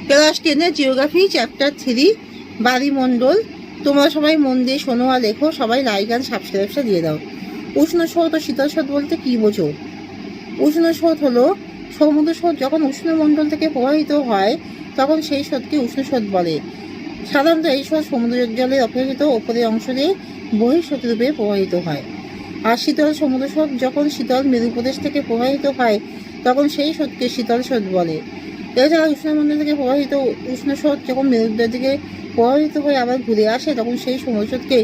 Class 10-এর geography chapter 3 বায়ুমণ্ডল। তোমরা সবাই মন দিয়ে শোনো আর লেখো। সবাই লাইক আর সাবস্ক্রাইবটা দিয়ে দাও। উষ্ণ স্রোত ও শীতল স্রোত বলতে কী বোঝো? উষ্ণ স্রোত হলো সমুদ্র স্রোত যখন উষ্ণমণ্ডল থেকে প্রবাহিত হয় তখন সেই স্রোতকে উষ্ণ স্রোত বলে। সাধারণত এই স্রোত সমুদ্র জলের অপেক্ষিত ওপরের অংশ দিয়ে বহিঃস্রোত রূপে প্রবাহিত হয়। আর শীতল সমুদ্র স্রোত যখন শীতল মেরুপ্রদেশ থেকে প্রবাহিত হয় তখন সেই স্রোতকে শীতল স্রোত বলে। এছাড়া উষ্ণমণ্ডল থেকে প্রবাহিত উষ্ণ স্রোত যখন মেরুদের দিকে প্রবাহিত হয়ে আবার ঘুরে আসে তখন সেই সমুদ্র স্রোতকে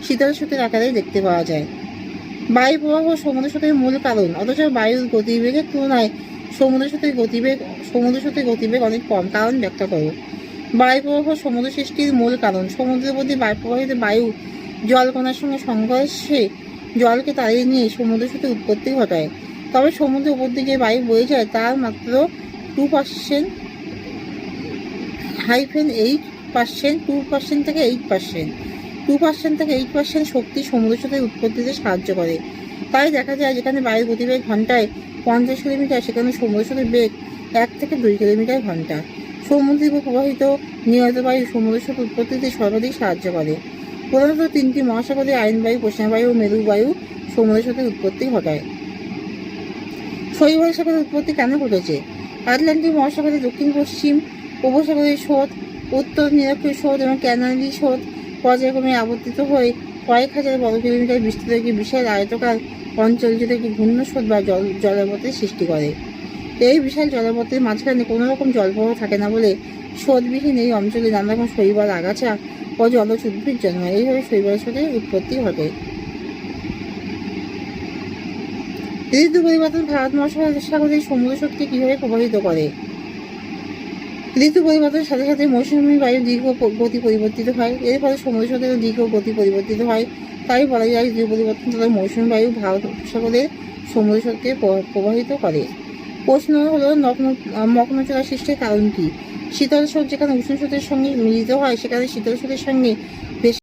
শীতল স্রোতের আকারে দেখতে পাওয়া যায়। বায়ু প্রবাহ সমুদ্র স্রোতের মূল কারণ, অথচ বায়ুর গতিবেগের তুলনায় সমুদ্র স্রোতের গতিবেগ অনেক কম। কারণ ব্যাখ্যা করো। বায়ু প্রবাহ সমুদ্র সৃষ্টির মূল কারণ। সমুদ্রের প্রতি প্রবাহিত বায়ু জলকণার সঙ্গে সংঘর্ষে জলকে তাড়িয়ে নিয়ে সমুদ্র স্রোতের উৎপত্তি ঘটায়। তবে সমুদ্রের উপর দিকে বায়ু বয়ে যায় তার মাত্র 2% থেকে 8% শক্তি সমুদ্র স্রোতের উৎপত্তিতে সাহায্য করে। তাই দেখা যায় যেখানে বায়ুর গতিবেগ ঘন্টায় 50 কিলোমিটার সেখানে সমুদ্র স্রোতের বেগ 1 থেকে 2 কিলোমিটার ঘন্টা। সমুদ্রে প্রবাহিত নিয়মিত বায়ু সমুদ্র স্রোত উৎপত্তিতে সর্বাধিক সাহায্য করে। প্রধানত 3টি মহাসাগরে আইন বায়ু, প্রশ্নবায়ু ও মেরু বায়ু সমুদ্র স্রোতের উৎপত্তি ঘটায়। শৈবাল সাগরের উৎপত্তি কেন ঘটেছে? আটলান্টিক মহাসাগরে দক্ষিণ পশ্চিম উপসাগরের স্রোত, উত্তর নিরক্ষীয় স্রোত এবং ক্যানারি স্রোত পর্যায়ক্রমে আবর্তিত হয়ে কয়েক হাজার বর্গ কিলোমিটার বিস্তৃত একটি বিশাল আয়তকার অঞ্চল জুড়ে একটি ঘূর্ণ স্রোত বা জলপথের সৃষ্টি করে। এই বিশাল জলপথের মাঝখানে কোনো রকম জলপ্রবাহ থাকে না বলে স্রোতবিহীন এই অঞ্চলে নানা রকম শৈবাল, আগাছা ও জলজ উদ্ভিদ জন্মায়। এইভাবে শৈবাল স্রোতের উৎপত্তি ঘটে। ঋতু পরিবর্তন ভারত মহাসাগরের সমুদ্র স্রোতকে কীভাবে প্রভাবিত করে? ঋতু পরিবর্তনের সাথে সাথে মৌসুমী বায়ুর দীর্ঘ গতি পরিবর্তিত হয়। এর ফলে সমুদ্র স্রোতেরও দীর্ঘ গতি পরিবর্তিত হয়। তাই বলা যায় ঋতু পরিবর্তন তথা মৌসুমী বায়ু ভারত উপসাগরের সমুদ্র স্রোতকে প্রভাবিত করে। প্রশ্ন হলো মগ্নচূড়া সৃষ্টির কারণ কি? শীতল স্রোত যেখানে উষ্ণ স্রোতের সঙ্গে মিলিত হয় সেখানে শীতল স্রোতের সঙ্গে